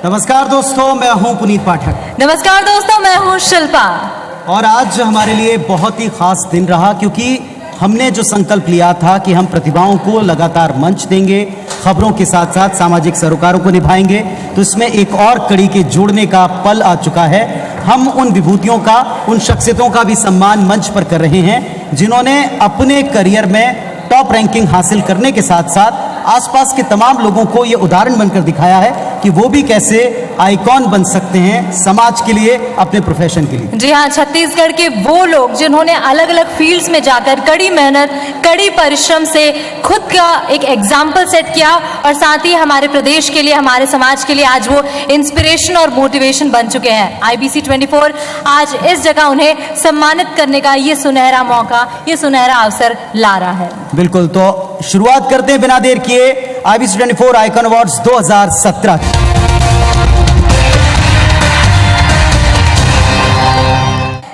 नमस्कार दोस्तों, मैं हूं पुनीत पाठक। नमस्कार दोस्तों, मैं हूं शिल्पा। और आज हमारे लिए बहुत ही खास दिन रहा, क्योंकि हमने जो संकल्प लिया था कि हम प्रतिभाओं को लगातार मंच देंगे, खबरों के साथ साथ सामाजिक सरोकारों को निभाएंगे, तो इसमें एक और कड़ी के जोड़ने का पल आ चुका है। हम उन विभूतियों का, उन शख्सियतों का भी सम्मान मंच पर कर रहे हैं जिन्होंने अपने करियर में टॉप रैंकिंग हासिल करने के साथ साथ आसपास के तमाम लोगों को ये उदाहरण बनकर दिखाया है कि वो भी कैसे आइकॉन बन सकते हैं समाज के लिए, अपने प्रोफेशन के लिए। जी हाँ, छत्तीसगढ़ के वो लोग जिन्होंने अलग अलग फील्ड्स में जाकर कड़ी मेहनत, कड़ी परिश्रम से खुद का एक एग्जाम्पल सेट किया और साथ ही हमारे प्रदेश के लिए, हमारे समाज के लिए आज वो इंस्पिरेशन और मोटिवेशन बन चुके हैं। IBC 24 आज इस जगह उन्हें सम्मानित करने का ये सुनहरा मौका, ये सुनहरा अवसर ला रहा है। बिल्कुल, तो शुरुआत करते हैं बिना देर किए IBC 24 आइकॉन अवार्ड्स 2017।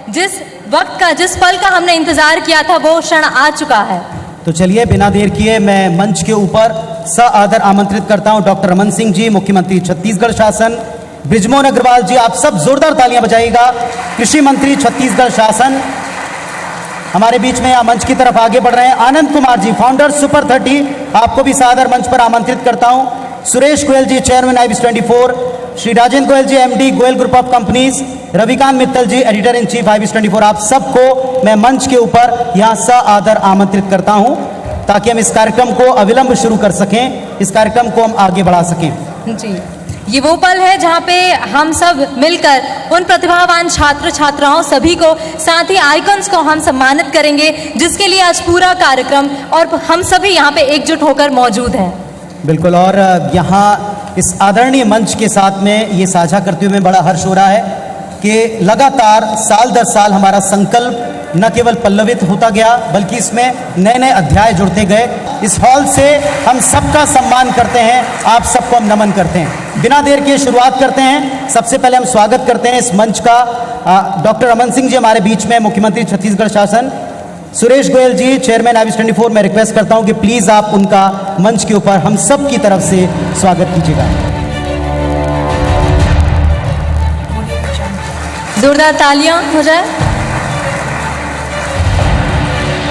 जिस वक्त का, जिस पल का हमने इंतजार किया था, वो क्षण आ चुका है। तो चलिए बिना देर किए मैं मंच के ऊपर सआदर आमंत्रित करता हूं डॉक्टर रमन सिंह जी, मुख्यमंत्री छत्तीसगढ़ शासन। बृजमोहन अग्रवाल जी, आप सब जोरदार तालियां बजाइएगा। कृषि मंत्री छत्तीसगढ़ शासन हमारे बीच में यहाँ मंच की तरफ आगे बढ़ रहे हैं। आनंद कुमार जी, फाउंडर सुपर 30, आपको भी सादर मंच पर आमंत्रित करता हूं। Suresh Goyal ji, chairman IBC 24। Shri Rajendra Goyal ji, MD Goyal group of companies. Ravikant Mittal ji, editor in chief IBC 24। आप सबको मैं मंच के ऊपर यहाँ सआदर आमंत्रित करता हूँ ताकि हम इस कार्यक्रम को अविलंब शुरू कर सकें, इस कार्यक्रम को हम आगे बढ़ा सकें। जी, ये वो पल है जहाँ पे हम सब मिलकर उन प्रतिभावान छात्र छात्राओं सभी को, साथ ही आइकॉन्स को हम सम्मानित करेंगे, जिसके लिए आज पूरा कार्यक्रम और हम सभी यहाँ पे एकजुट होकर मौजूद हैं। बिल्कुल, और यहाँ इस आदरणीय मंच के साथ में ये साझा करते हुए बड़ा हर्ष हो रहा है कि लगातार साल दर साल हमारा संकल्प न केवल पल्लवित होता गया, बल्कि इसमें नए नए अध्याय जुड़ते गए। इस हॉल से हम सबका सम्मान करते हैं, आप सबको हम नमन करते हैं। बिना देर के शुरुआत करते हैं। सबसे पहले हम स्वागत करते हैं इस मंच का डॉक्टर रमन सिंह जी हमारे बीच में, मुख्यमंत्री छत्तीसगढ़ शासन। सुरेश गोयल जी, चेयरमैन IBC 24, मैं रिक्वेस्ट करता हूं कि प्लीज आप उनका मंच के ऊपर हम सब की तरफ से स्वागत कीजिएगा। जोरदार तालियां हो जाए।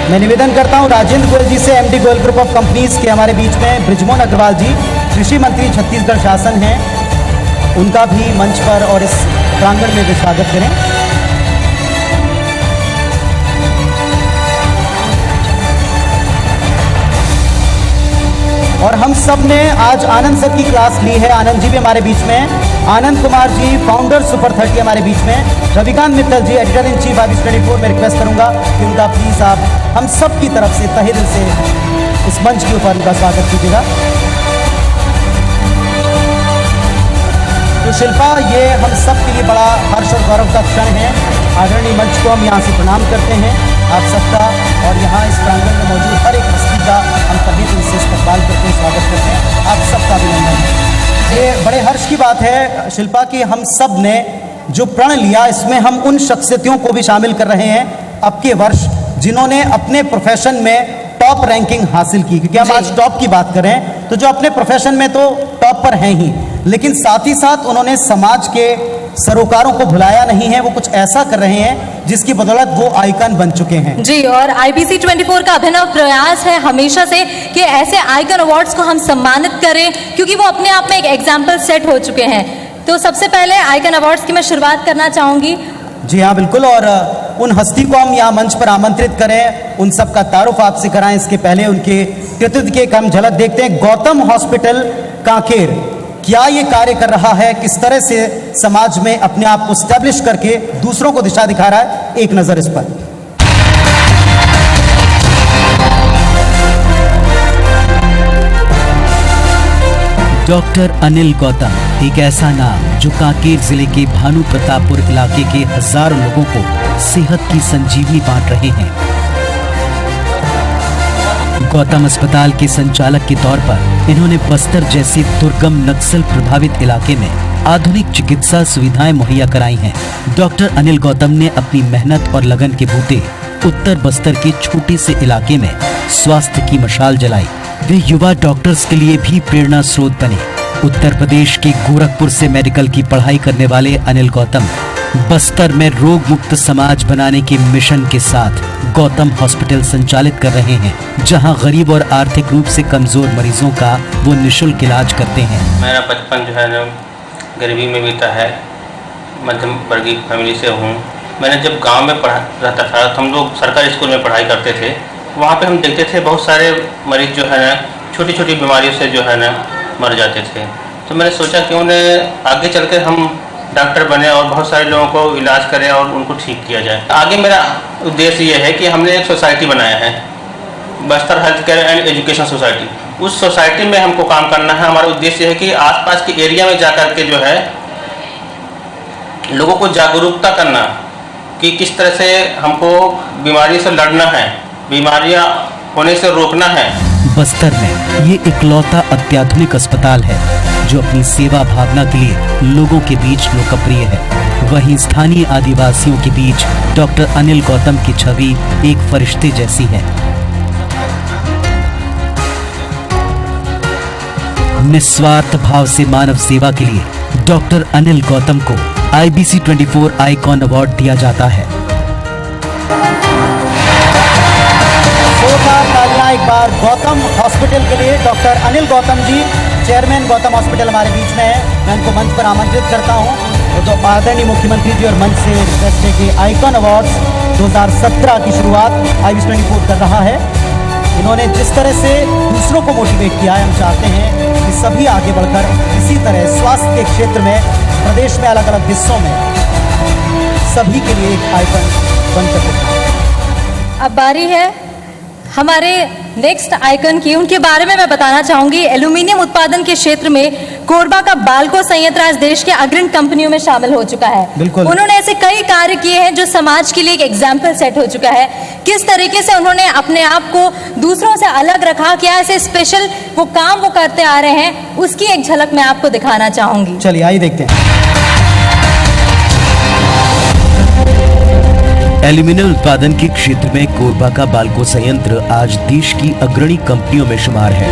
मैं निवेदन करता हूं राजेंद्र गोयल जी से, MD Goyal group of companies के हमारे बीच में बृजमोहन अग्रवाल जी, कृषि मंत्री छत्तीसगढ़ शासन हैं, उनका भी मंच पर और इस प्रांगण में भी स्वागत करें। और हम सब ने आज आनंद सर की क्लास ली है। आनंद जी भी हमारे बीच में हैं। आनंद कुमार जी, फाउंडर सुपर 30 हमारे बीच में। Ravikant Mittal ji, editor in chief IBC 24, मैं रिक्वेस्ट करूंगा कि उनका प्लीज आप हम सब की तरफ से तहे दिल से इस मंच के ऊपर उनका स्वागत कीजिएगा। तो शिल्पा, ये हम सब के लिए बड़ा हर्ष और गौरव का क्षण है। आदरणीय मंच को हम यहाँ से प्रणाम करते हैं आप सबका, और यहाँ इस प्रांगण में मौजूद हर एक हस्ती का हम तहे दिल से इस्तकबाल करते हैं, स्वागत करते हैं। आप सबका अभिनंदन है। ये बड़े हर्ष की बात है शिल्पा कि हम सब ने जो प्रण लिया, इसमें हम उन शख्सियतों को भी शामिल कर रहे हैं अब के वर्ष जिन्होंने अपने प्रोफेशन में टॉप रैंकिंग हासिल की। क्योंकि हम आज टॉप की बात करें तो जो अपने प्रोफेशन में तो टॉप पर हैं ही, लेकिन साथ ही साथ उन्होंने समाज के सरोकारों को भुलाया नहीं है। वो कुछ ऐसा कर रहे हैं जिसकी बदौलत वो आइकन बन चुके हैं। जी, और IBC 24 का अभिनव प्रयास है हमेशा से कि ऐसे आइकन अवार्ड्स को हम सम्मानित करें, क्योंकि वो अपने आप में एक एग्जाम्पल सेट हो चुके हैं। तो सबसे पहले आइकन अवार्ड्स की मैं शुरुआत करना चाहूंगी। जी हाँ, बिल्कुल, और उन हस्ती को हम यहाँ मंच पर आमंत्रित करें, उन सब का तारुफ आपसे कराएं। इसके पहले उनके कृतित्व की एक हम झलक देखते हैं। गौतम हॉस्पिटल कांकेर क्या ये कार्य कर रहा है, किस तरह से समाज में अपने आप को स्टैब्लिश करके दूसरों को दिशा दिखा रहा है, एक नजर इस पर। डॉक्टर अनिल गौतम एक ऐसा नाम जो कांकेर जिले के भानु प्रतापपुर इलाके के हजारों लोगों को सेहत की संजीवनी बांट रहे हैं। गौतम अस्पताल के संचालक के तौर पर इन्होंने बस्तर जैसे दुर्गम नक्सल प्रभावित इलाके में आधुनिक चिकित्सा सुविधाएं मुहैया कराई हैं। डॉक्टर अनिल गौतम ने अपनी मेहनत और लगन के बूते उत्तर बस्तर के छोटे से इलाके में स्वास्थ्य की मशाल जलाई। वे युवा डॉक्टर्स के लिए भी प्रेरणा स्रोत बने। उत्तर प्रदेश के गोरखपुर से मेडिकल की पढ़ाई करने वाले अनिल गौतम बस्तर में रोग मुक्त समाज बनाने के मिशन के साथ गौतम हॉस्पिटल संचालित कर रहे हैं, जहां गरीब और आर्थिक रूप से कमजोर मरीजों का वो निःशुल्क इलाज करते हैं। मेरा बचपन जो है ना गरीबी में बीता है, मध्यम वर्गीय फैमिली से हूँ। मैंने जब गांव में रहता था तो हम लोग सरकारी स्कूल में पढ़ाई करते थे। वहाँ पे हम देखते थे बहुत सारे मरीज जो है ना छोटी छोटी बीमारियों से जो है ना मर जाते थे। तो मैंने सोचा कि उन्हें आगे चल कर हम डॉक्टर बने और बहुत सारे लोगों को इलाज करें और उनको ठीक किया जाए। आगे मेरा उद्देश्य ये है कि हमने एक सोसाइटी बनाया है, Bastar health care and education society. उस सोसाइटी में हमको काम करना है। हमारा उद्देश्य है कि आसपास के एरिया में जाकर के जो है लोगों को जागरूकता करना कि किस तरह से हमको बीमारी से लड़ना है, बीमारियां होने से रोकना है। बस्तर में ये इकलौता अत्याधुनिक अस्पताल है जो अपनी सेवा भावना के लिए लोगों के बीच लोकप्रिय है। वहीं स्थानीय आदिवासियों के बीच डॉक्टर अनिल गौतम की छवि एक फरिश्ते जैसी है। निस्वार्थ भाव से मानव सेवा के लिए डॉक्टर अनिल गौतम को IBC 24 आइकॉन अवार्ड दिया जाता है। एक बार गौतम हॉस्पिटल के लिए doctor Anil Gautam ji, chairman Gautam hospital हमारे बीच में है। मैं उनको मंच पर आमंत्रित करता हूं। तो आदरणीय मुख्यमंत्री जी और मंच से रिक्वेस्ट है कि आइकॉन अवार्ड्स 2017 की शुरुआत IBC 24 कर रहा है। इन्होंने जिस तरह से दूसरों को मोटिवेट किया है, हम चाहते हैं कि सभी आगे बढ़कर इसी तरह स्वास्थ्य के क्षेत्र में प्रदेश में अलग अलग हिस्सों में सभी के लिए एक आइकन बनकर। अब बारी है हमारे नेक्स्ट आइकन की। उनके बारे में मैं बताना चाहूंगी। एल्यूमिनियम उत्पादन के क्षेत्र में कोरबा का बाल्को संयंत्र आज देश के अग्रणी कंपनियों में शामिल हो चुका है। बिल्कुल। उन्होंने ऐसे कई कार्य किए हैं जो समाज के लिए एक एग्जाम्पल सेट हो चुका है। किस तरीके से उन्होंने अपने आप को दूसरों से अलग रखा, क्या ऐसे स्पेशल वो काम वो करते आ रहे हैं, उसकी एक झलक मैं आपको दिखाना चाहूंगी। चलिए आइए देखते हैं। एल्यूमिनियम उत्पादन के क्षेत्र में कोरबा का बाल्को संयंत्र आज देश की अग्रणी कंपनियों में शुमार है।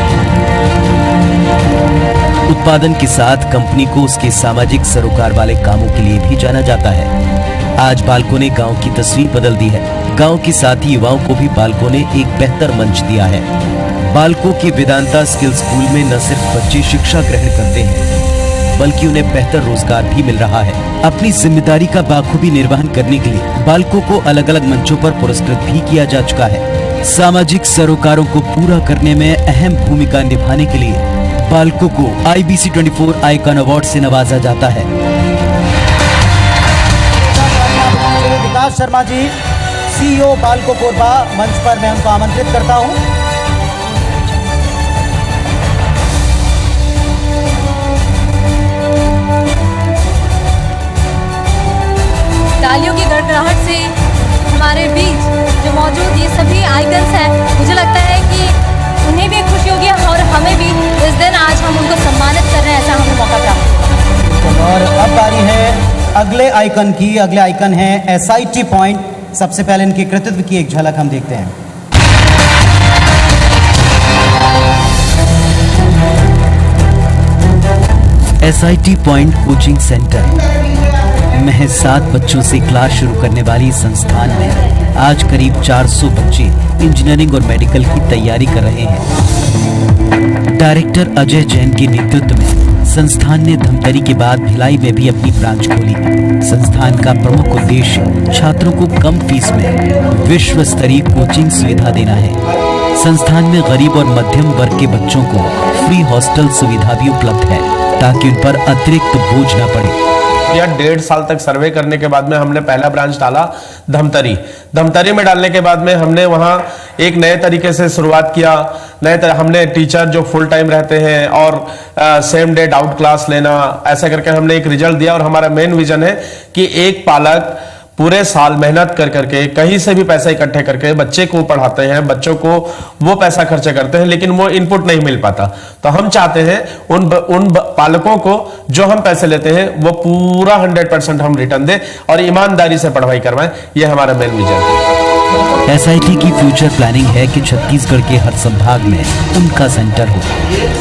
उत्पादन के साथ कंपनी को उसके सामाजिक सरोकार वाले कामों के लिए भी जाना जाता है। आज बाल्को ने गांव की तस्वीर बदल दी है। गांव के साथ ही युवाओं को भी बाल्को ने एक बेहतर मंच दिया है। बाल्को के वेदांता स्किल स्कूल में न सिर्फ बच्चे शिक्षा ग्रहण करते हैं बल्कि उन्हें बेहतर रोजगार भी मिल रहा है। अपनी जिम्मेदारी का बाखूबी निर्वहन करने के लिए बाल्को को अलग अलग मंचों पर पुरस्कृत भी किया जा चुका है। सामाजिक सरोकारों को पूरा करने में अहम भूमिका निभाने के लिए बाल्को को IBC 24 आइकॉन अवार्ड से नवाजा जाता है। विकास शर्मा जी, CEO बाल्को कोरबा, मंच पर मैं उनको आमंत्रित करता हूं। तालियों की गड़गड़ाहट से हमारे बीच जो मौजूद ये सभी आइकन्स हैं, मुझे लगता है कि उन्हें भी खुशी होगी और हमें भी इस दिन आज हम उनको सम्मानित कर रहे हैं, ऐसा हमें मौका प्राप्त हुआ। और अब बारी है अगले आइकन की। अगले आइकन है SIT पॉइंट। सबसे पहले इनके कृतित्व की एक झलक हम देखते हैं। SIT पॉइंट कोचिंग सेंटर महज 7 बच्चों से क्लास शुरू करने वाली संस्थान में आज करीब 400 बच्चे इंजीनियरिंग और मेडिकल की तैयारी कर रहे हैं। डायरेक्टर अजय जैन के नेतृत्व में संस्थान ने धमतरी के बाद भिलाई में भी अपनी ब्रांच खोली। संस्थान का प्रमुख उद्देश्य छात्रों को कम फीस में विश्व स्तरीय कोचिंग सुविधा देना है। संस्थान में गरीब और मध्यम वर्ग के बच्चों को फ्री हॉस्टल सुविधा भी उपलब्ध है ताकि उन पर अतिरिक्त बोझ न पड़े। या 1.5 साल तक सर्वे करने के बाद में हमने पहला ब्रांच डाला धमतरी में डालने के बाद में हमने वहां एक नए तरीके से शुरुआत किया। हमने टीचर जो फुल टाइम रहते हैं और सेम डे डाउट क्लास लेना, ऐसा करके हमने एक रिजल्ट दिया। और हमारा मेन विजन है कि एक पालक पूरे साल मेहनत कर करके कहीं से भी पैसा इकट्ठे करके बच्चे को पढ़ाते हैं, बच्चों को वो पैसा खर्चा करते हैं, लेकिन वो इनपुट नहीं मिल पाता। तो हम चाहते हैं उन पालकों को जो हम पैसे लेते हैं वो पूरा 100% हम रिटर्न दें और ईमानदारी से पढ़ाई करवाएं। ये हमारा मेन विजन है। SIT की फ्यूचर प्लानिंग है कि छत्तीसगढ़ के हर संभाग में उनका सेंटर हो।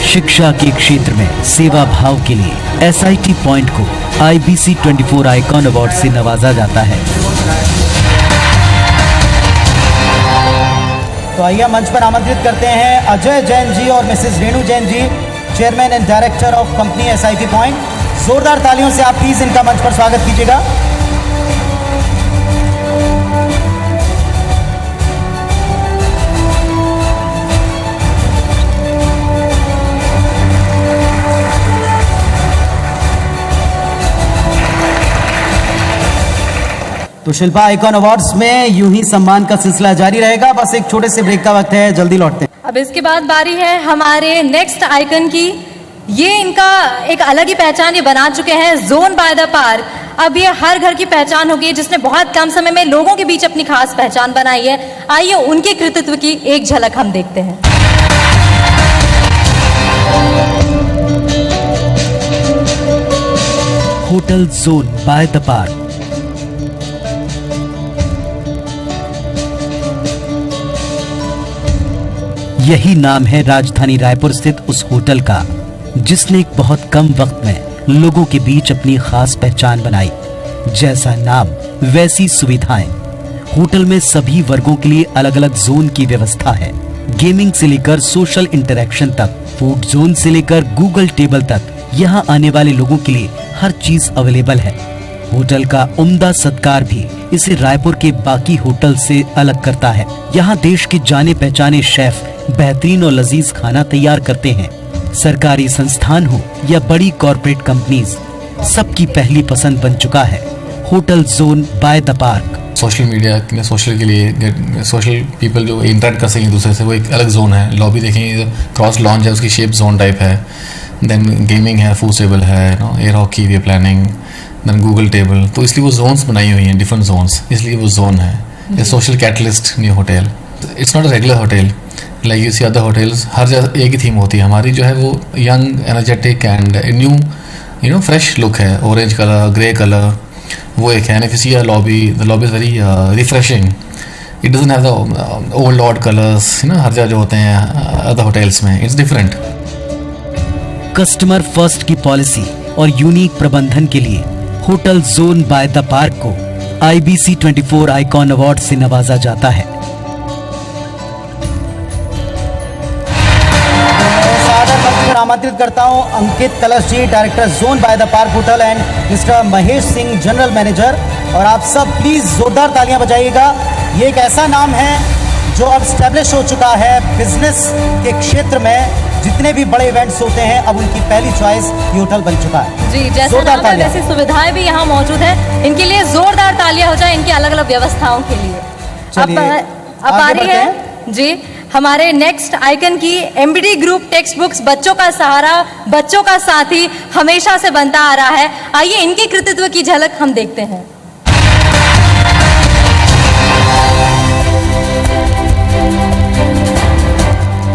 शिक्षा के क्षेत्र में सेवा भाव के लिए SIT पॉइंट को IBC 24 आइकॉन अवार्ड से नवाजा जाता है। तो आइए मंच पर आमंत्रित करते हैं अजय जैन जी और Mrs Renu Jain ji, chairman and director of company SIT point. जोरदार तालियों से आप प्लीज इनका मंच पर स्वागत कीजिएगा। तो शिल्पा आइकॉन अवार्ड्स में यूं ही सम्मान का सिलसिला जारी रहेगा। बस एक छोटे से ब्रेक का वक्त है, जल्दी लौटते हैं। अब इसके बाद बारी है हमारे नेक्स्ट आइकन की। ये इनका एक अलग ही पहचान ये बना चुके हैं, जोन बाय द पार्क। अब ये हर घर की पहचान हो गई, जिसने बहुत कम समय में लोगों के बीच अपनी खास पहचान बनाई है। आइए उनके कृतित्व की एक झलक हम देखते हैं। Hotel zone by the park. यही नाम है राजधानी रायपुर स्थित उस होटल का, जिसने एक बहुत कम वक्त में लोगों के बीच अपनी खास पहचान बनाई। जैसा नाम वैसी सुविधाएं। होटल में सभी वर्गों के लिए अलग अलग जोन की व्यवस्था है। गेमिंग से लेकर सोशल इंटरेक्शन तक, फूड जोन से लेकर गूगल टेबल तक, यहाँ आने वाले लोगों के लिए हर चीज अवेलेबल है। होटल का उम्दा सत्कार भी इसे रायपुर के बाकी होटल से अलग करता है। यहाँ देश के जाने पहचाने शेफ बेहतरीन और लजीज खाना तैयार करते हैं। सरकारी संस्थान हो या बड़ी कॉर्पोरेट कंपनीज, सबकी पहली पसंद बन चुका है hotel zone by the park. Social media, social के लिए, सोशल पीपल जो इंटरेक्ट कर सकें एक दूसरे से, वो एक अलग जोन है। लॉबी देखेंगे, क्रॉस लॉन्च है, उसकी शेप जोन टाइप है। देन गेमिंग है, फूड टेबल है, एयर हॉकी वे प्लानिंग, देन गूगल टेबल। तो इसलिए वो जोन्स बनाई हुई हैं, डिफरेंट जोन्स, इसलिए वो जोन है। Social catalyst new hotel. It's not a regular hotel like you see other hotels. हर जगह एक ही थीम होती है। हमारी जो है वो young, energetic and new fresh look है। ऑरेंज कलर, ग्रे कलर, वो एक है। And if you see a lobby, the lobby is very refreshing. It doesn't have the old odd colours, हर जगह जो होते हैं अदर होटल्स में। It's different. कस्टमर फर्स्ट की पॉलिसी और यूनिक प्रबंधन के लिए hotel zone by the park को IBC 24 आइकॉन अवार्ड से नवाजा जाता है। आमंत्रित करता हूं Ankit Kalash ji, director zone by the park hotel, and mister Mahesh Singh, general manager. और आप सब प्लीज जोरदार तालियां बजाइएगा। ये एक ऐसा नाम है जो अब स्टैब्लिश हो चुका है बिजनेस के क्षेत्र में। जितने भी बड़े इवेंट्स होते हैं, अब उनकी पहली चॉइस ये होटल बन चुका है। जी, जैसे नाम है वैसी सुविधाएं भी यहाँ मौजूद है। इनके लिए जोरदार तालियां हो जाए, इनकी अलग अलग व्यवस्थाओं के लिए। अब आ रही है जी हमारे नेक्स्ट आइकन की। MBD ग्रुप टेक्स्ट बुक्स, बच्चों का सहारा, बच्चों का साथी हमेशा से बनता आ रहा है। आइए इनके कृतित्व की झलक हम देखते हैं।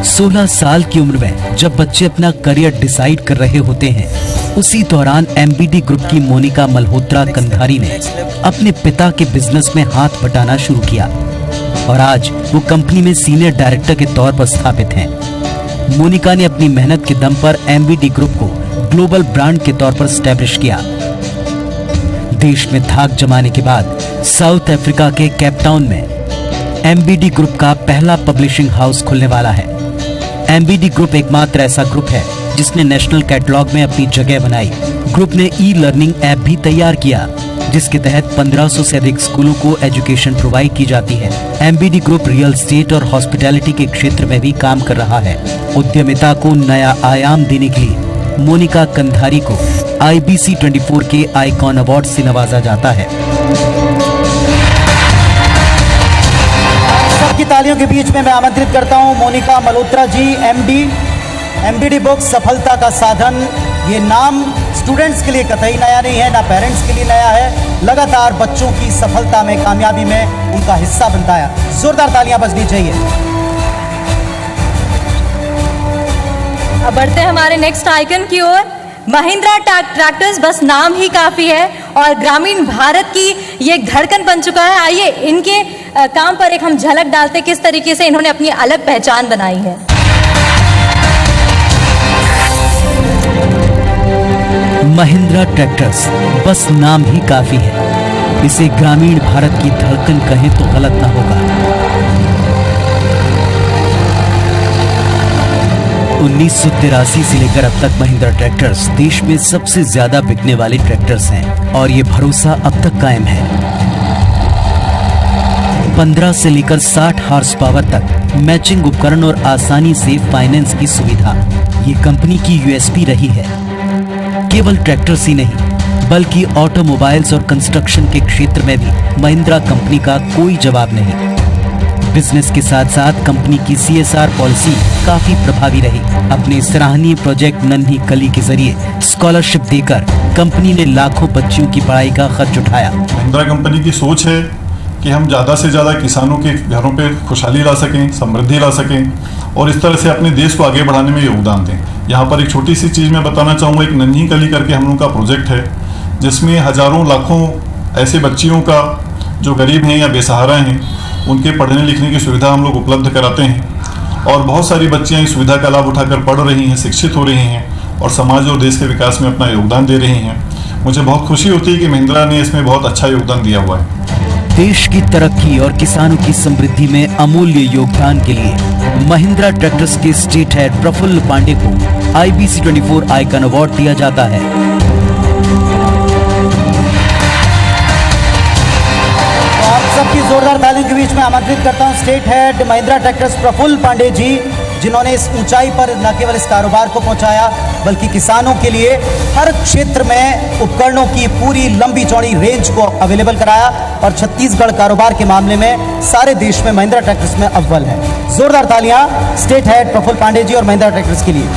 16 साल की उम्र में जब बच्चे अपना करियर डिसाइड कर रहे होते हैं, उसी दौरान MBD ग्रुप की मोनिका मल्होत्रा कंधारी ने अपने पिता के बिजनेस में हाथ बटाना शुरू किया और आज वो कंपनी में सीनियर डायरेक्टर के तौर पर स्थापित हैं। मोनिका ने अपनी मेहनत के दम पर MBD ग्रुप को ग्लोबल ब्रांड के तौर पर स्टैब्लिश किया। देश में धाक जमाने के बाद साउथ अफ्रीका के केपटाउन में MBD ग्रुप का पहला पब्लिशिंग हाउस खुलने वाला है। MBD ग्रुप एकमात्र ऐसा ग्रुप है जिसने नेशनल कैटलॉग में अपनी जगह बनाई। ग्रुप ने ई-लर्निंग ऐप भी तैयार किया, जिसके तहत 1500 से अधिक स्कूलों को एजुकेशन प्रोवाइड की जाती है। MBD ग्रुप रियल एस्टेट और हॉस्पिटैलिटी के क्षेत्र में भी काम कर रहा है। उद्यमिता को नया आयाम देने के लिए मोनिका कंधारी को IBC 24 के आइकॉन अवार्ड से नवाजा जाता है। सबकी तालियों के बीच में मैं आमंत्रित करता हूं मोनिका मल्होत्रा जी, MBD बुक्स सफलता का साधन। ये नाम स्टूडेंट्स के लिए कतई नया नहीं है, ना पेरेंट्स के लिए नया है। लगातार बच्चों की सफलता में, कामयाबी में उनका हिस्सा बनता है। जोरदार तालियां बजनी चाहिए। अब बढ़ते हैं हमारे नेक्स्ट आइकन की ओर। महिंद्रा ट्रैक्टर्स, बस नाम ही काफी है। और ग्रामीण भारत की ये एक धड़कन बन चुका है। आइए इनके काम पर एक हम झलक डालते किस तरीके से इन्होंने अपनी अलग पहचान बनाई है। महिंद्रा ट्रैक्टर्स बस नाम ही काफी है। इसे ग्रामीण भारत की धड़कन कहें तो गलत ना होगा। 1983 से लेकर अब तक महिंद्रा ट्रैक्टर्स देश में सबसे ज्यादा बिकने वाले ट्रैक्टर्स हैं और ये भरोसा अब तक कायम है। 15 से लेकर 60 हॉर्स पावर तक मैचिंग उपकरण और आसानी से फाइनेंस की सुविधा ये कंपनी की यूएसपी रही है। केवल ट्रैक्टर्स ही नहीं बल्कि ऑटोमोबाइल्स और कंस्ट्रक्शन के क्षेत्र में भी महिंद्रा कंपनी का कोई जवाब नहीं। बिजनेस के साथ साथ कंपनी की CSR पॉलिसी काफी प्रभावी रही। अपने सराहनीय प्रोजेक्ट नन्ही कली के जरिए स्कॉलरशिप देकर कंपनी ने लाखों बच्चियों की पढ़ाई का खर्च उठाया। महिंद्रा कंपनी की सोच है कि हम ज़्यादा से ज़्यादा किसानों के घरों पे खुशहाली ला सकें, समृद्धि ला सकें और इस तरह से अपने देश को आगे बढ़ाने में योगदान दें। यहाँ पर एक छोटी सी चीज़ मैं बताना चाहूँगा, एक नन्ही कली करके हम लोगों का प्रोजेक्ट है जिसमें हज़ारों लाखों ऐसे बच्चियों का जो गरीब हैं या बेसहारा हैं उनके पढ़ने लिखने की सुविधा हम लोग उपलब्ध कराते हैं और बहुत सारी बच्चियाँ इस सुविधा का लाभ उठाकर पढ़ रही हैं, शिक्षित हो रही हैं और समाज और देश के विकास में अपना योगदान दे रही हैं। मुझे बहुत खुशी होती है कि महिंद्रा ने इसमें बहुत अच्छा योगदान दिया हुआ है। देश की तरक्की और किसानों की समृद्धि में अमूल्य योगदान के लिए महिंद्रा ट्रैक्टर्स के स्टेट हेड प्रफुल्ल पांडे को IBC 24 आइकन अवार्ड दिया जाता है। तो आप सबकी जोरदार तालियों के बीच में आमंत्रित करता हूं state head Mahindra tractors Prafull Pande ji, जिन्होंने इस ऊंचाई पर न केवल इस कारोबार को पहुंचाया बल्कि किसानों के लिए हर क्षेत्र में उपकरणों की पूरी लंबी चौड़ी रेंज को अवेलेबल कराया और छत्तीसगढ़ कारोबार के मामले में सारे देश में महिंद्रा ट्रैक्टर्स में अव्वल है। जोरदार तालियां स्टेट हेड प्रफुल्ल पांडे जी और महिंद्रा ट्रैक्टर्स के लिए।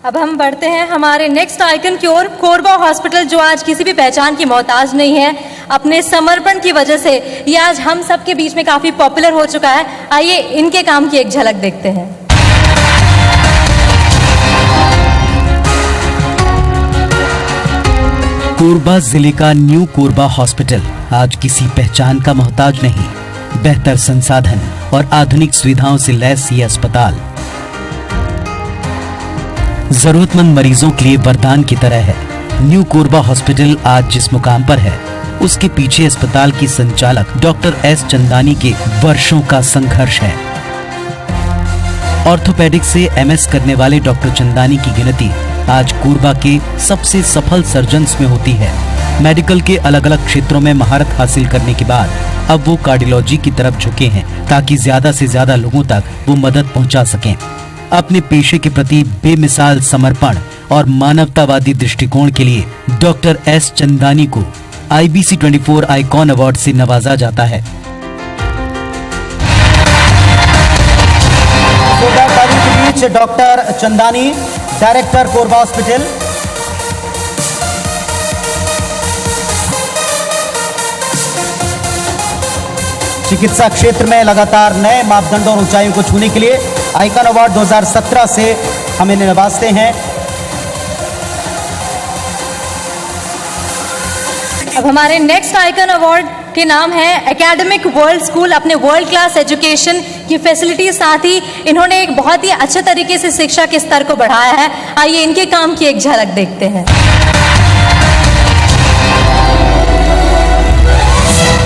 अब हम बढ़ते हैं हमारे नेक्स्ट आइकन की ओर। कोरबा हॉस्पिटल जो आज किसी भी पहचान की मोहताज नहीं है, अपने समर्पण की वजह से ये आज हम सबके बीच में काफी पॉपुलर हो चुका है। आइए इनके काम की एक झलक देखते हैं। कोरबा जिले का न्यू कोरबा हॉस्पिटल आज किसी पहचान का मोहताज नहीं। बेहतर संसाधन और आधुनिक सुविधाओं से लैस ये अस्पताल जरूरतमंद मरीजों के लिए वरदान की तरह है। न्यू कोरबा हॉस्पिटल आज जिस मुकाम पर है उसके पीछे अस्पताल की संचालक डॉक्टर S चंदानी के वर्षों का संघर्ष है। ऑर्थोपेडिक्स से MS करने वाले डॉक्टर चंदानी की गिनती आज कोरबा के सबसे सफल सर्जन्स में होती है। मेडिकल के अलग अलग क्षेत्रों में महारत हासिल करने के बाद अब वो कार्डियोलॉजी की तरफ झुके हैं ताकि ज्यादा से ज्यादा लोगों तक वो मदद पहुंचा सकें। अपने पेशे के प्रति बेमिसाल समर्पण और मानवतावादी दृष्टिकोण के लिए डॉक्टर S चंदानी को IBC 24 आइकॉन अवार्ड से नवाजा जाता है। के बीच doctor Chandani, director Korba hospital. चिकित्सा क्षेत्र में लगातार नए मापदंडों और ऊंचाइयों को छूने के लिए आइकन अवार्ड 2017 से हम इन्हें नवाजते हैं। अब हमारे नेक्स्ट आइकन अवार्ड के नाम है एकेडमिक वर्ल्ड स्कूल। अपने वर्ल्ड क्लास एजुकेशन की फैसिलिटी साथ ही इन्होंने एक बहुत ही अच्छे तरीके से शिक्षा के स्तर को बढ़ाया है। आइए इनके काम की एक झलक देखते हैं।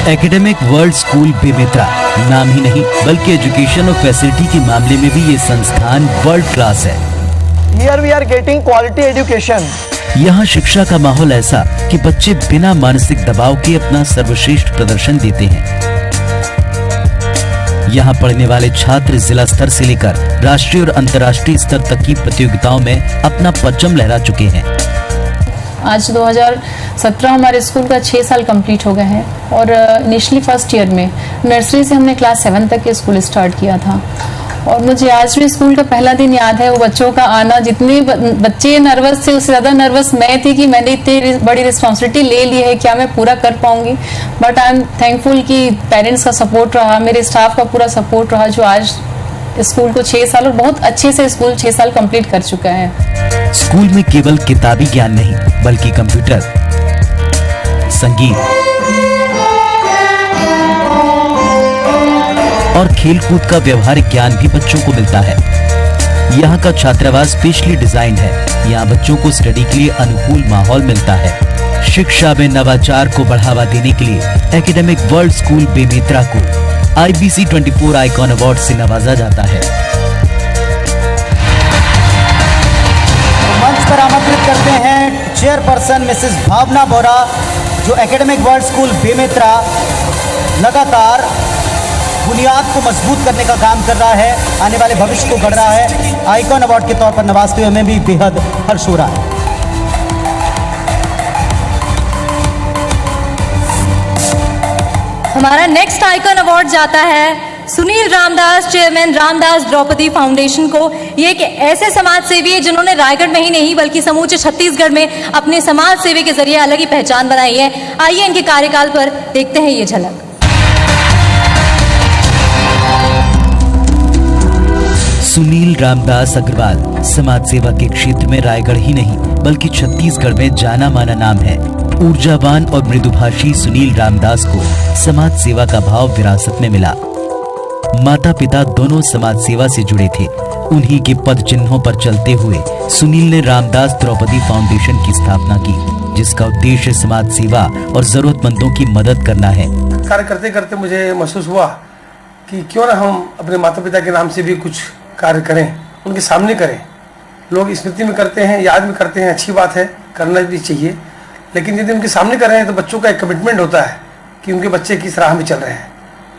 एकेडमिक वर्ल्ड स्कूल बेमेतरा नाम ही नहीं बल्कि एजुकेशन और फैसिलिटी के मामले में भी ये संस्थान वर्ल्ड क्लास है। Here we are getting quality education. यहाँ शिक्षा का माहौल ऐसा कि बच्चे बिना मानसिक दबाव के अपना सर्वश्रेष्ठ प्रदर्शन देते हैं। यहाँ पढ़ने वाले छात्र जिला स्तर से लेकर राष्ट्रीय और अंतर्राष्ट्रीय स्तर तक की प्रतियोगिताओं में अपना परचम लहरा चुके हैं। आज 2017 हमारे स्कूल का 6 साल कंप्लीट हो गए हैं और इनिशियली फर्स्ट ईयर में नर्सरी से हमने क्लास 7 तक के स्कूल स्टार्ट किया था और मुझे आज भी स्कूल का पहला दिन याद है। वो बच्चों का आना, जितने बच्चे नर्वस थे उससे ज़्यादा नर्वस मैं थी कि मैंने इतनी बड़ी रिस्पॉन्सिबिलिटी ले ली है, क्या मैं पूरा कर पाऊंगी। बट आई एम थैंकफुल कि पेरेंट्स का सपोर्ट रहा, मेरे स्टाफ का पूरा सपोर्ट रहा, जो आज स्कूल को 6 साल और बहुत अच्छे से स्कूल 6 साल कंप्लीट कर चुका है। स्कूल में केवल किताबी ज्ञान नहीं बल्कि कंप्यूटर, संगीत और खेलकूद का व्यवहारिक ज्ञान भी बच्चों को मिलता है। यहाँ का छात्रावास स्पेशली डिजाइन है। यहाँ बच्चों को स्टडी के लिए अनुकूल माहौल मिलता है। शिक्षा में नवाचार को बढ़ावा देने के लिए एकेडमिक वर्ल्ड स्कूल बेमेतरा को IBC 24 आइकॉन अवार्ड से नवाजा जाता है। मंच पर आमंत्रित करते हैं चेयरपर्सन मिसेस भावना बोरा, जो एकेडमिक वर्ल्ड स्कूल बेमेतरा लगातार बुनियाद को मजबूत करने का काम कर रहा है, आने वाले भविष्य को गढ़ रहा है। आइकॉन अवार्ड के तौर पर नवाजते हुए हमें भी बेहद हर्ष हो रहा है। हमारा नेक्स्ट आइकॉन अवार्ड जाता है सुनील रामदास, चेयरमैन रामदास द्रौपदी फाउंडेशन को। ये एक ऐसे समाज सेवी है जिन्होंने रायगढ़ में ही नहीं बल्कि समूचे छत्तीसगढ़ में अपने समाज सेवा के जरिए अलग ही पहचान बनाई है। आइए इनके कार्यकाल पर देखते हैं ये झलक। सुनील रामदास अग्रवाल समाज सेवा के क्षेत्र में रायगढ़ ही नहीं बल्कि छत्तीसगढ़ में जाना माना नाम है। ऊर्जावान और मृदुभाषी सुनील रामदास को समाज सेवा का भाव विरासत में मिला। माता पिता दोनों समाज सेवा से जुड़े थे। उन्हीं के पद चिन्हों पर चलते हुए सुनील ने रामदास द्रौपदी फाउंडेशन की स्थापना की, जिसका उद्देश्य समाज सेवा और जरूरतमंदों की मदद करना है। कार्य करते करते मुझे महसूस हुआ कि क्यों ना हम अपने माता पिता के नाम से भी कुछ कार्य करें, उनके सामने करें। लोग स्मृति में करते हैं, याद में करते हैं, अच्छी बात है, करना भी चाहिए, लेकिन यदि उनके सामने कर रहे हैं तो बच्चों का एक कमिटमेंट होता है कि उनके बच्चे किस राह में चल रहे हैं।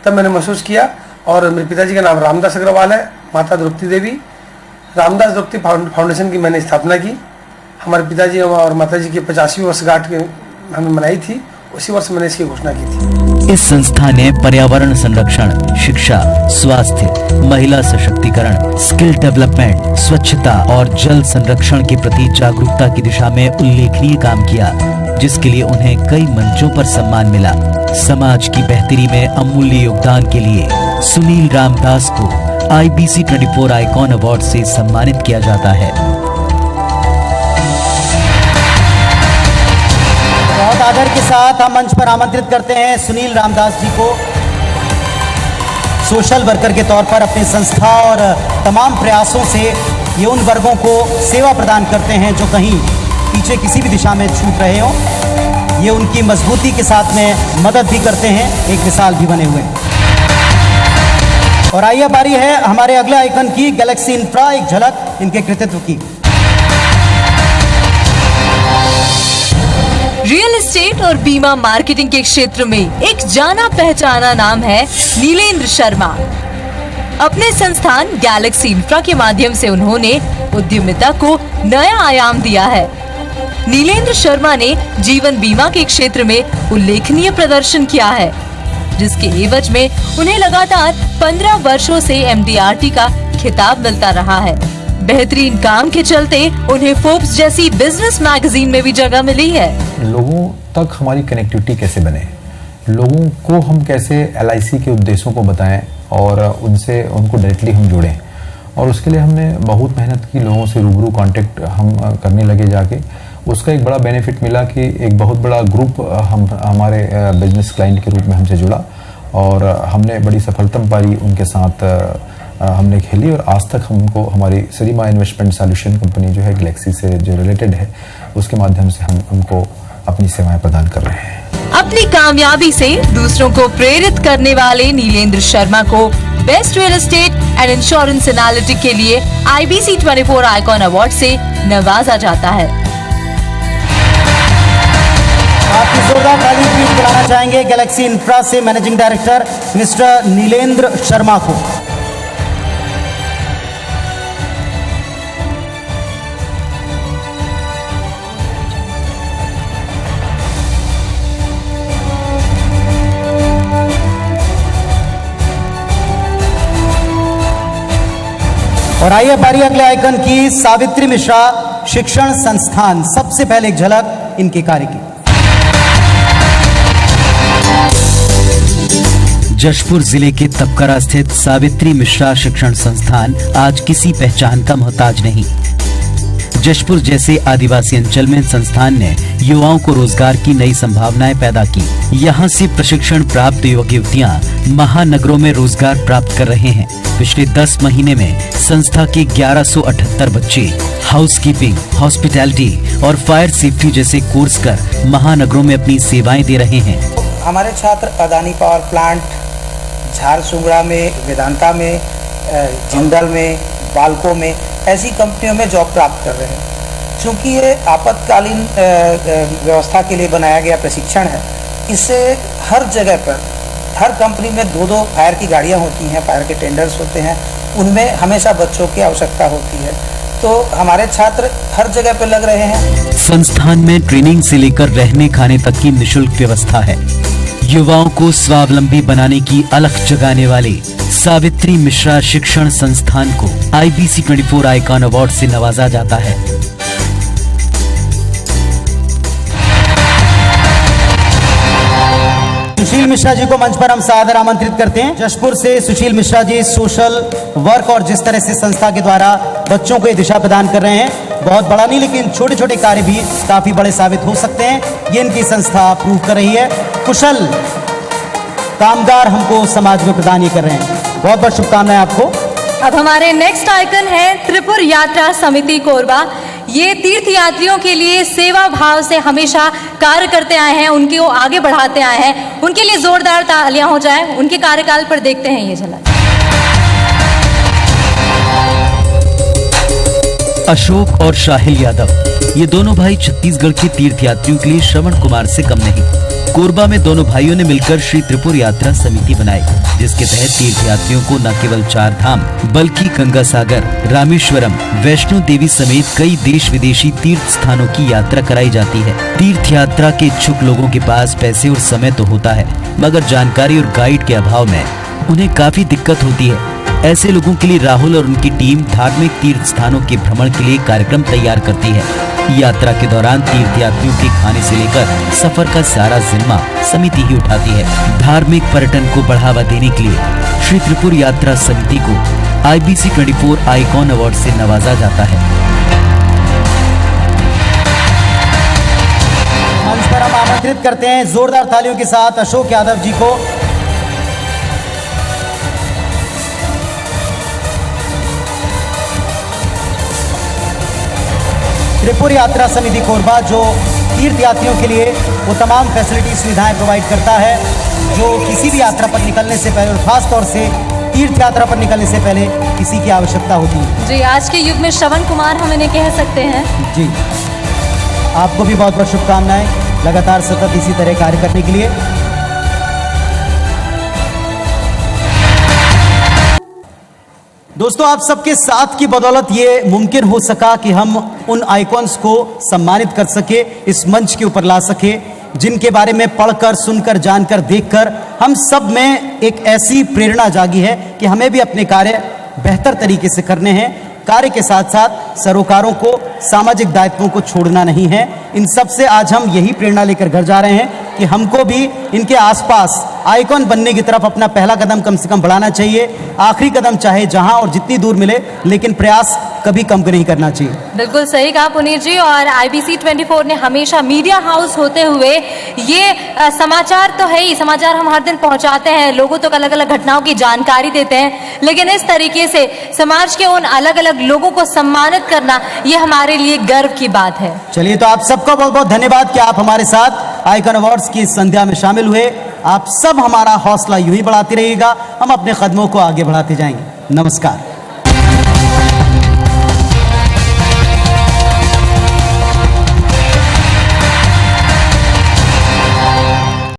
तब मैंने महसूस किया, और मेरे पिताजी का नाम रामदास अग्रवाल है, माता द्रौपदी देवी। रामदास द्रौपदी फाउंडेशन की मैंने स्थापना की। हमारे पिताजी और माताजी की 50वीं वर्षगांठ हमने मनाई थी, उसी वर्ष मैंने इसकी घोषणा की थी। इस संस्था ने पर्यावरण संरक्षण, शिक्षा, स्वास्थ्य, महिला सशक्तिकरण, स्किल डेवलपमेंट, स्वच्छता और जल संरक्षण के प्रति जागरूकता की दिशा में उल्लेखनीय काम किया, जिसके लिए उन्हें कई मंचों पर सम्मान मिला। समाज की बेहतरी में अमूल्य योगदान के लिए सुनील रामदास को IBC 24 आइकॉन अवार्ड से सम्मानित किया जाता है। बहुत आदर के साथ हम मंच पर आमंत्रित करते हैं सुनील रामदास जी को। सोशल वर्कर के तौर पर अपनी संस्था और तमाम प्रयासों से ये उन वर्गों को सेवा प्रदान करते हैं जो कहीं पीछे किसी भी दिशा में छूट रहे हों। ये उनकी मजबूती के साथ में मदद भी करते हैं, एक मिसाल भी बने हुए हैं। और आइए बारी है हमारे अगले आइकन की, गैलेक्सी इंफ्रा, एक झलक इनके कृतित्व की। रियल एस्टेट और बीमा मार्केटिंग के क्षेत्र में एक जाना पहचाना नाम है नीलेंद्र शर्मा। अपने संस्थान गैलेक्सी इंफ्रा के माध्यम से उन्होंने उद्यमिता को नया आयाम दिया है। नीलेंद्र शर्मा ने जीवन बीमा के क्षेत्र में उल्लेखनीय प्रदर्शन किया है, जिसके एवज में उन्हें लगातार 15 वर्षों से MDRT का खिताब मिलता रहा है। बेहतरीन काम के चलते उन्हें फोर्ब्स जैसी बिजनेस मैगजीन में भी जगह मिली है। लोगों तक हमारी कनेक्टिविटी कैसे बने, लोगों को हम कैसे LIC के उद्देश्यों को बताएं और उनसे उनको डायरेक्टली हम जुड़ें, और उसके लिए हमने बहुत मेहनत की। लोगों से रूबरू कांटेक्ट हम करने लगे जाके। उसका एक बड़ा बेनिफिट मिला कि एक बहुत बड़ा ग्रुप हमारे बिजनेस क्लाइंट के रूप में हमसे जुड़ा, और हमने बड़ी सफलता पाई उनके साथ हमने खेली। और आज तक हमको हमारी सरीमा इन्वेस्टमेंट सॉल्यूशन कंपनी जो है गैलेक्सी से जो रिलेटेड है, उसके माध्यम से हम उनको अपनी सेवाएं प्रदान कर रहे हैं। अपनी कामयाबी से दूसरों को प्रेरित करने वाले नीलेंद्र शर्मा को best real estate and insurance analytic के लिए IBC 24 आइकॉन अवार्ड से नवाजा जाता है। आपकी जोरदार ताली भी बुलाना चाहेंगे गैलेक्सी इंफ्रा से managing director mister Nilendra Sharma को। और आइए बारी अगले आइकन की, सावित्री मिश्रा शिक्षण संस्थान। सबसे पहले एक झलक इनके कार्य की। जशपुर जिले के तपकरा स्थित सावित्री मिश्रा शिक्षण संस्थान आज किसी पहचान का मोहताज नहीं। जशपुर जैसे आदिवासी अंचल में संस्थान ने युवाओं को रोजगार की नई संभावनाएं पैदा की। यहाँ से प्रशिक्षण प्राप्त युवक युवतियाँ महानगरों में रोजगार प्राप्त कर रहे हैं। पिछले 10 महीने में संस्था के 1178 बच्चे हाउसकीपिंग, हॉस्पिटैलिटी और फायर सेफ्टी जैसे कोर्स कर महानगरों में अपनी सेवाएं दे रहे हैं। हमारे छात्र अदानी पावर प्लांट, झारसुगड़ा में, वेदांता में, जिंदल में, बाल्को में ऐसी कंपनियों में जॉब प्राप्त कर रहे हैं। चूँकि ये आपातकालीन व्यवस्था के लिए बनाया गया प्रशिक्षण है, इससे हर जगह पर हर कंपनी में 2-2 फायर की गाड़ियाँ होती हैं, फायर के टेंडर्स होते हैं, उनमें हमेशा बच्चों की आवश्यकता होती है। तो हमारे छात्र हर जगह पर लग रहे हैं। संस्थान में ट्रेनिंग से लेकर रहने खाने तक की निःशुल्क व्यवस्था है। युवाओं को स्वावलंबी बनाने की अलख जगाने वाले सावित्री मिश्रा शिक्षण संस्थान को IBC 24 आइकॉन अवार्ड से नवाजा जाता है। सुशील मिश्रा जी को मंच पर हम सादर आमंत्रित करते हैं। जशपुर से सुशील मिश्रा जी सोशल वर्क और जिस तरह से संस्था के द्वारा बच्चों को ये दिशा प्रदान कर रहे हैं, बहुत बड़ा नहीं लेकिन छोटे छोटे कार्य भी काफी बड़े साबित हो सकते हैं, ये इनकी संस्था प्रूव कर रही है। कुशल कामगार हमको समाज में प्रदान ये कर रहे हैं। बहुत बहुत शुभकामनाएं आपको। अब हमारे नेक्स्ट आइकन है त्रिपुर यात्रा समिति कोरबा। ये तीर्थ यात्रियों के लिए सेवा भाव से हमेशा कार्य करते आए हैं, उनको आगे बढ़ाते आए हैं। उनके लिए जोरदार तालियां हो जाएं। उनके कार्यकाल पर देखते हैं ये झलक। अशोक और शाहिल यादव, ये दोनों भाई छत्तीसगढ़ के तीर्थ यात्रियों के लिए श्रवण कुमार से कम नहीं। कोरबा में दोनों भाइयों ने मिलकर श्री त्रिपुर यात्रा समिति बनाई, जिसके तहत तीर्थ यात्रियों को न केवल 4 धाम बल्कि गंगा सागर, रामेश्वरम, वैष्णो देवी समेत कई देश विदेशी तीर्थ स्थानों की यात्रा कराई जाती है। तीर्थ यात्रा के इच्छुक लोगों के पास पैसे और समय तो होता है, मगर जानकारी और गाइड के अभाव में उन्हें काफी दिक्कत होती है। ऐसे लोगों के लिए राहुल और उनकी टीम धार्मिक तीर्थ स्थानों के भ्रमण के लिए कार्यक्रम तैयार करती है। यात्रा के दौरान तीर्थ यात्रियों के खाने से लेकर सफर का सारा जिम्मा समिति ही उठाती है। धार्मिक पर्यटन को बढ़ावा देने के लिए श्री त्रिपुर यात्रा समिति को IBC 24 आइकॉन अवार्ड से नवाजा जाता है। मंच पर हम आमंत्रित करते हैं जोरदार तालियों के साथ अशोक यादव जी को। त्रिपुर यात्रा समिति कोरबा जो तीर्थ यात्रियों के लिए वो तमाम फैसिलिटी सुविधाएं प्रोवाइड करता है जो किसी भी यात्रा पर निकलने से पहले और खास तौर से तीर्थ यात्रा पर निकलने से पहले किसी की आवश्यकता होती है। जी, आज के युग में श्रवण कुमार हम इन्हें कह सकते हैं। जी, आपको भी बहुत बहुत शुभकामनाएं लगातार सतत इसी तरह कार्य करने के लिए। दोस्तों, आप सबके साथ की बदौलत ये मुमकिन हो सका कि हम उन आइकॉन्स को सम्मानित कर सके, इस मंच के ऊपर ला सके, जिनके बारे में पढ़कर, सुनकर, जानकर, देखकर हम सब में एक ऐसी प्रेरणा जागी है कि हमें भी अपने कार्य बेहतर तरीके से करने हैं। कार्य के साथ साथ सरोकारों को, सामाजिक दायित्वों को छोड़ना नहीं है। इन सब से आज हम यही प्रेरणा लेकर घर जा रहे हैं कि हमको भी इनके आसपास आइकॉन बनने की तरफ अपना पहला कदम कम से कम बढ़ाना चाहिए। आखिरी कदम चाहे जहां और जितनी दूर मिले, लेकिन प्रयास कभी कम नहीं करना चाहिए। बिल्कुल सही कहा पुनीत जी। और IBC 24 ने हमेशा मीडिया हाउस होते हुए ये समाचार तो है ही, समाचार हम हर दिन पहुंचाते हैं, लोगों तक अलग अलग घटनाओं की जानकारी देते हैं, लेकिन इस तरीके से समाज के उन अलग अलग लोगों को सम्मानित करना ये हमारे लिए गर्व की बात है। चलिए, तो आप सबका बहुत बहुत धन्यवाद कि आप हमारे साथ आइकॉन अवार्ड्स की संध्या में शामिल हुए। आप सब हमारा हौसला यूं ही बढ़ाते रहिएगा, हम अपने कदमों को आगे बढ़ाते जाएंगे। नमस्कार।